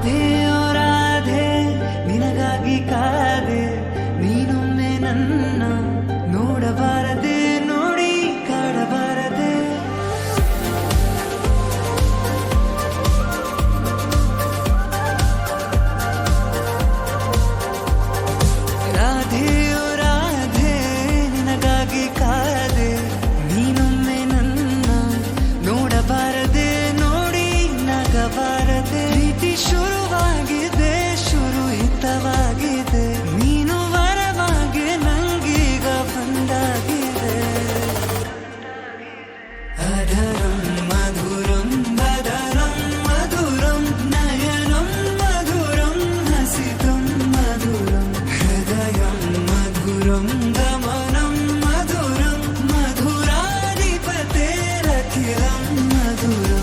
ರಾಧೆ ಓ ರಾಧೆ ನಿನಗಾಗಿ ಕಾದೆ, ನೀನೊಮ್ಮೆ ನನ್ನ ನೋಡಬಾರದೆ, ನೋಡಿ ಕಾಡಬಾರದೆ. ರಾಧೆ ಓ ರಾಧೆ ನಿನಗಾಗಿ ಕಾದೆ, ನೀನೊಮ್ಮೆ ನನ್ನ ನೋಡಬಾರದೆ, ನೋಡಿ ನಗಬಾರದೆ. ಪ್ರೀತಿ ಶುರುವಾಗಿದೆ, ಶುರು ಹಿತವಾಗಿದೆ, ನೀನು ವರವಾಗಿ ನಂಗೀಗ ಬಂದಾಗಿದೆ. ಅಧರಂ ಮಧುರಂ ಬದರಂ ಮಧುರಂ ನಯನಂ ಮಧುರಂ ಹಸಿತಂ ಮಧುರಂ ಹೃದಯಂ ಮಧುರಂ ಗಮನಂ ಮಧುರಂ ಮಧುರಾಧಿಪತೇರಖಿಲಂ ಮಧುರಂ.